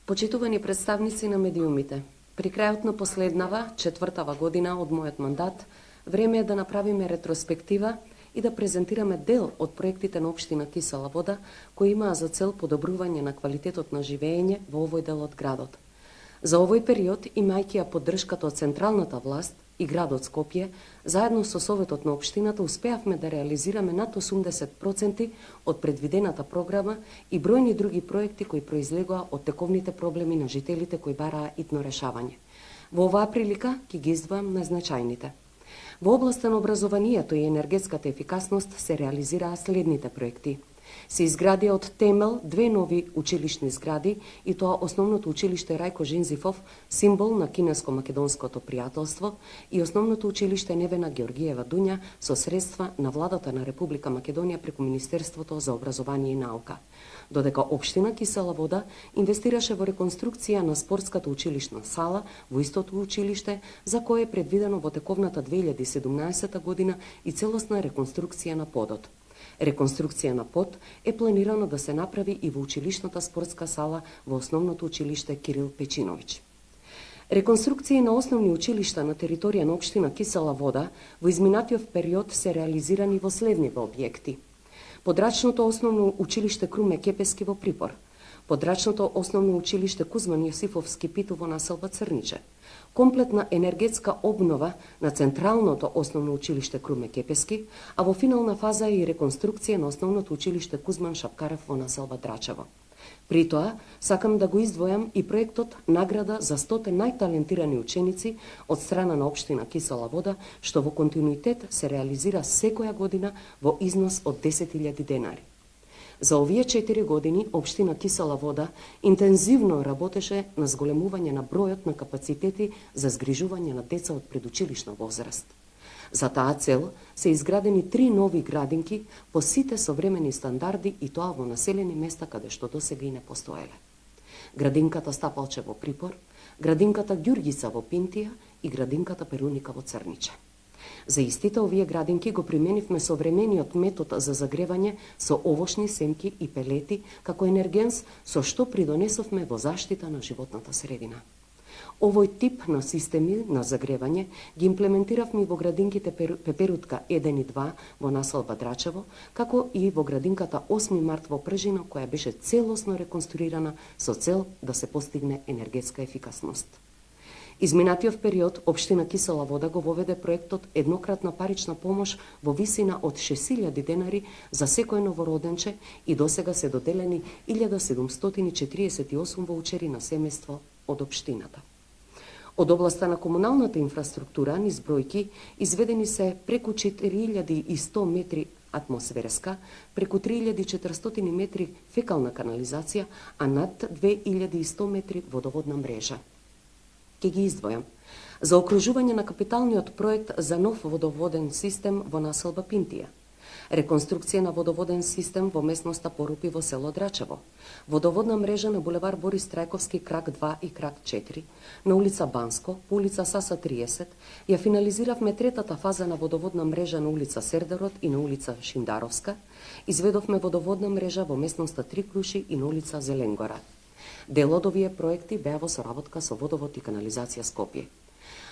Почитувани представници на медиумите, при крајот на последнава, четвртава година од мојот мандат, време е да направиме ретроспектива и да презентираме дел од проектите на општина Кисела Вода, кои имаа за цел подобрување на квалитетот на живење во овој дел од градот. За овој период, имајќи ја поддршката од централната власт и градот Скопје, заедно со Советот на општината успеавме да реализираме над 80% од предвидената програма и бројни други проекти кои произлегоа од тековните проблеми на жителите кои бараа итно решавање. Во оваа прилика ќе ги издвоам најзначајните. Во областа на образованието и енергетската ефикасност се реализираа следните проекти. Се изградија од темел 2 нови училишни згради, и тоа основното училиште Рајко Жензифов, символ на кинеско-македонското пријателство, и основното училиште Невена Георгиева Дуња со средства на владата на Република Македонија преку Министерството за образование и наука. Додека општина Кисела Вода инвестираше во реконструкција на спортската училишна сала во истото училиште, за кое е предвидено во тековната 2017 година и целосна реконструкција на подот. Реконструкција на под е планирано да се направи и во училишната спортска сала во основното училиште Кирил Печиновиќ. Реконструкции на основни училишта на територија на општина Кисела Вода во изминатиот период се реализирани во следниве објекти. Подрачното основно училиште Круме Кепески во Припор, Подрачното основно училиште Кузман Јосифовски Питу во населба Црниче, комплетна енергетска обнова на Централното основно училиште Круме Кепески, а во финална фаза е и реконструкција на основното училиште Кузман Шапкарев во населба Драчево. При тоа, сакам да го издвојам и проектот награда за 100 најталентирани ученици од страна на општина Кисела Вода, што во континуитет се реализира секоја година во износ од 10.000 денари. За овие 4 години општина Кисела Вода интензивно работеше на зголемување на бројот на капацитети за згрижување на деца од предучилишна возраст. За таа цел се изградени 3 нови градинки по сите современи стандарди, и тоа во населени места каде што досега и не постоеле. Градинката Стапалче во Припор, градинката Ѓурѓица во Пинтија и градинката Перуника во Црниче. За истите овие градинки го применивме современиот метод за загревање со овошни семки и пелети како енергенс, со што придонесовме во заштита на животната средина. Овој тип на системи на загревање ги имплементиравме и во градинките Пеперутка 1 и 2 во населба Драчево, како и во градинката 8 март во Пржино, која беше целосно реконструирана со цел да се постигне енергетска ефикасност. Изминатиот период, општина Кисела Вода го воведе проектот еднократна парична помош во висина од 6.000 денари за секој новороденче, и досега се доделени 1748 воучери на семејство од општината. Од областа на комуналната инфраструктура, низ бројки, изведени се преку 4100 метри атмосферска, преку 3400 метри фекална канализација, а над 2100 метри водоводна мрежа. Ке ги издвојам. За окружување на капиталниот проект за нов водоводен систем во населба Пинтија, реконструкција на водоводен систем во местноста Порупи во село Драчево, водоводна мрежа на булевар Борис Трајковски крак 2 и крак 4, на улица Банско, по улица Саса 30, ја финализиравме третата фаза на водоводна мрежа на улица Сердарот и на улица Шиндаровска, изведовме водоводна мрежа во местноста Три Круши и на улица Зеленгора. Дел од овие проекти беа во соработка со Водовод и канализација Скопје.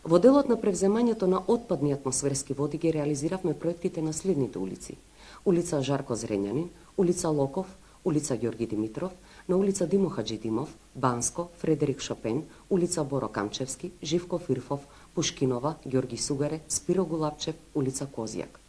Во делот на превземањето на отпадни атмосферски води ги реализиравме проектите на следните улици: улица Жарко Зренјанин, улица Локов, улица Ѓорги Димитров, на улица Димо Хаджидимов, Банско, Фредерик Шопен, улица Боро Камчевски, Живко Фирфов, Пушкинова, Ѓорги Сугаре, Спиро Гулапчев, улица Козјак.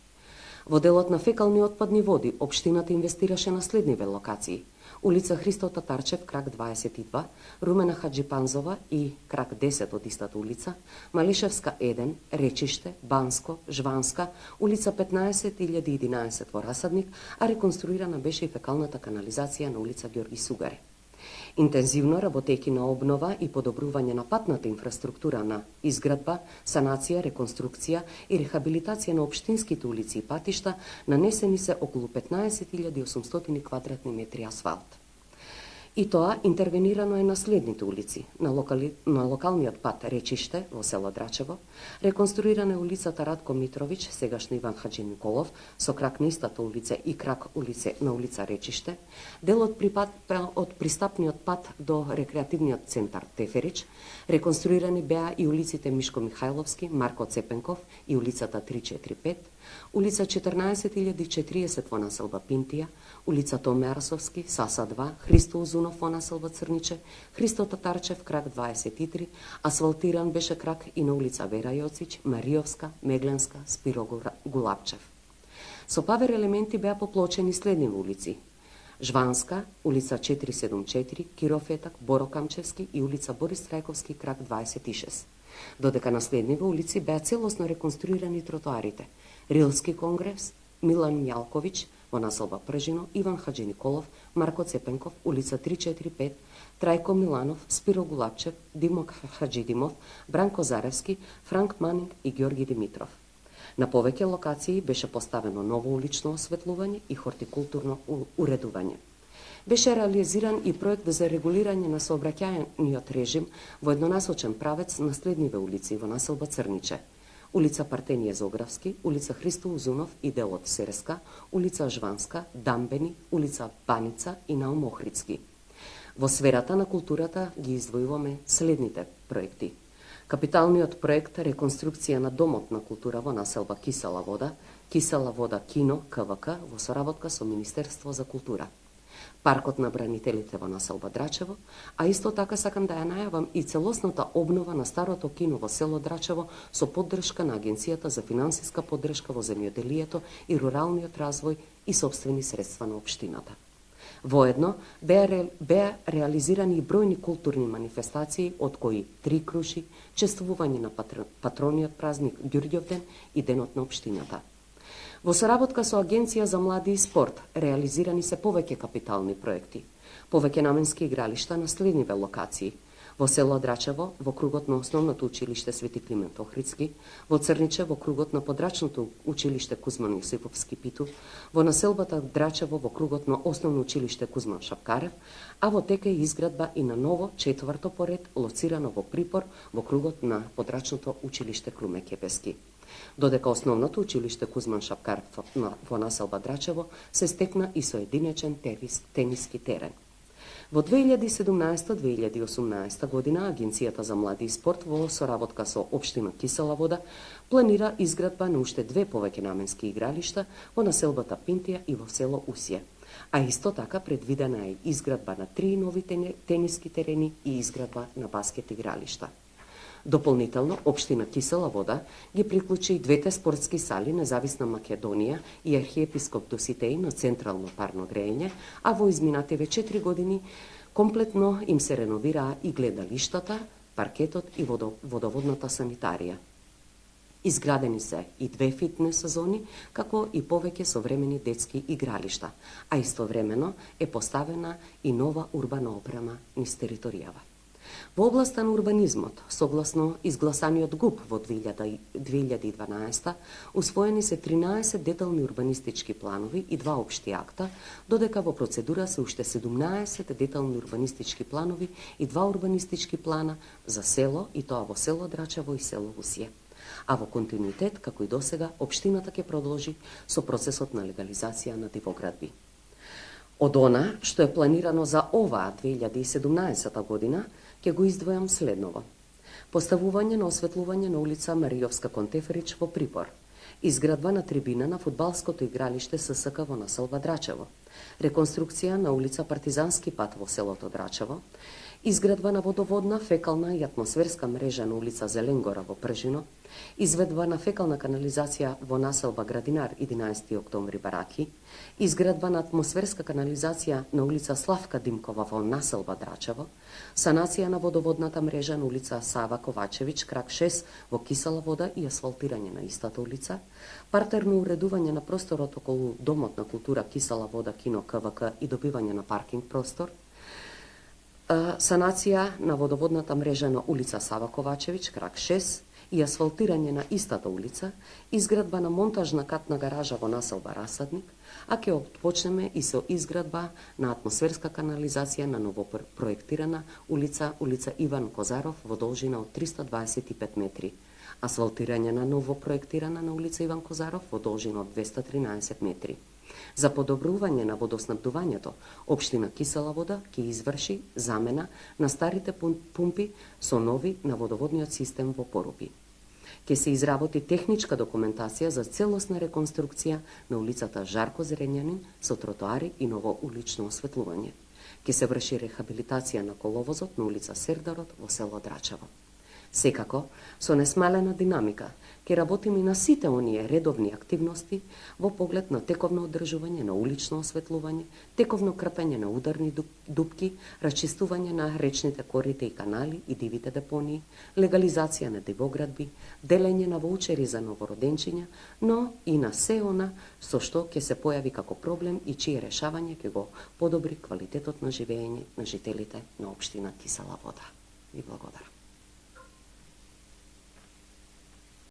Во делот на фекални отпадни води, општината инвестираше на следниве локации: улица Христо Татарчев, крак 22, Румена Хаджипанзова и крак 10 од истата улица, Малишевска 1, Речиште, Банско, Жванска, улица 15.011 во Расадник, а реконструирана беше и фекалната канализација на улица Ѓорги Сугаре. Интензивно работејќи на обнова и подобрување на патната инфраструктура на изградба, санација, реконструкција и рехабилитација на општинските улици и патишта, нанесени се околу 15.800 квадратни метри асфалт. И тоа интервенирано е на следните улици: на локалниот пат Речиште во село Драчево, реконструирана е улицата Радко Митровиќ, сегашно Иван Хаџи Николов, со крак на истата улица и крак улице на улица Речиште, дел од пристапниот пат до рекреативниот центар Теферич, реконструирани беа и улиците Мишко Михајловски, Марко Цепенков и улицата 345, улица 14040 во населба Пинтија, улица Томе Арсовски, Саса 2, Христо Узунов во населба Црниче, Христо Татарчев, крак 23, асфалтиран беше крак и на улица Вера Јоцич, Мариовска, Мегленска, Спиро Гулапчев. Со павер елементи беа поплочени следни улици: Жванска, улица 474, Киров Етак, Боро Камчевски и улица Борис Трајковски, крак 26. Додека на следниве улици беа целосно реконструирани тротоарите: Рилски конгрес, Милан Јалковиќ во населба Пржино, Иван Хаџи Николов, Марко Цепенков, улица 345, Трајко Миланов, Спиро Гулапчев, Димо Хаџидимов, Бранко Заревски, Франк Манинг и Ѓорги Димитров. На повеќе локации беше поставено ново улично осветлување и хортикултурно уредување. Беше реализиран и проект за регулирање на сообраќајниот режим во еднонасочен правец на следниве улици во населба Црниче: улица Партенија Зографски, улица Христо Узунов и дел од Сереска, улица Жванска, Дамбени, улица Баница и Наум Охридски. Во сферата на културата ги издвојуваме следните проекти: капиталниот проект реконструкција на Домот на култура во населба Кисела вода кино КВК во соработка со Министерство за култура, паркот на бранителите во населба Драчево, а исто така сакам да ја најавам и целосната обнова на старото кино во село Драчево со поддршка на Агенцијата за финансиска поддршка во земјоделието и руралниот развој и собствени средства на општината. Воедно беа реализирани и бројни културни манифестации, од кои 3 круши, чествување на патрониот празник Ѓурѓовден и Денот на општината. Во соработка со Агенција за млади и спорт реализирани се повеќе капитални проекти, повеќе наменски игралишта на следниве локации: во село Драчево, во кругот на основното училиште Свети Климент Охридски, во Црниче, во кругот на подрачното училиште Кузман Јосиповски Питов, во населбата Драчево, во кругот на основно училиште Кузман Шапкарев, а во тека е изградба и на ново, четврто поред, лоцирано во Припор, во кругот на подрачното училиште Клуме Кепески. Додека основното училиште Кузман Шапкарев во населба Драчево се стекна и со единечен тениски терен. Во 2017-2018 година Агенцијата за млади и спорт во соработка со општина Кисела вода планира изградба на уште 2 повеќе наменски игралишта во населбата Пинтија и во село Усје, а исто така предвидена е изградба на 3 нови тениски терени и изградба на баскет игралишта. Дополнително, општина Кисела вода ги приклучи и 2 спортски сали Независна Македонија и архиепископ Доситеј на централно парно грејење, а во изминативе 4 години комплетно им се реновираа и гледалиштата, паркетот и водоводната санитарија. Изградени се и 2 фитнес зони, како и повеќе современи детски игралишта, а истовремено е поставена и нова урбана опрема низ територијава. Во областа на урбанизмот, согласно изгласаниот ГУП во 2012, усвоени се 13 детални урбанистички планови и 2 општи акта, додека во процедура се уште 17 детални урбанистички планови и 2 урбанистички плана за село, и тоа во село Драчево и село Усје. А во континуитет, како и досега, општината ќе продолжи со процесот на легализација на дивоградби. Од она што е планирано за оваа 2017 година, ќе го издвојам следново: поставување на осветлување на улица Мариовска кон Теферич во Припор, изградба на трибина на фудбалското игралиште ССК во населба Драчево, реконструкција на улица Партизански пат во селото Драчево, изградба на водоводна, фекална и атмосферска мрежа на улица Зеленгора во Пржино, изведба на фекална канализација во населба Градинар 11 октомври Бараки, изградба на атмосферска канализација на улица Славка Димкова во населба Драчево, санација на водоводната мрежа на улица Сава Ковачевиќ, крак 6 во Кисела вода и асфалтирање на истата улица, партерно уредување на просторот околу Домот на култура Кисела вода кино КВК и добивање на паркинг простор, санација на водоводната мрежа на улица Сава Ковачевиќ, крак 6, и асфалтирање на истата улица, изградба на монтажна катна гаража во населба Расадник, а ќе отпочнеме и со изградба на атмосферска канализација на новопроектирана улица Иван Козаров во должина од 325 метри, асфалтирање на новопроектирана на улица Иван Козаров во должина од 213 метри. За подобрување на водоснабдувањето, општина Кисела вода ќе изврши замена на старите пумпи со нови на водоводниот систем во Порупи. Ќе се изработи техничка документација за целосна реконструкција на улицата Жарко Зренјанин со тротоари и ново улично осветлување. Ќе се врши рехабилитација на коловозот на улица Сердарот во село Драчево. Секако, со несмалена динамика, ќе работиме и на сите оние редовни активности во поглед на тековно одржување на улично осветлување, тековно крпење на ударни дупки, расчистување на речните корите и канали и дивите депонии, легализација на дивоградби, делење на воучери за новороденчиња, но и на се она со што ќе се појави како проблем и чие решавање ќе го подобри квалитетот на живење на жителите на општина Кисела вода. Ви благодарам.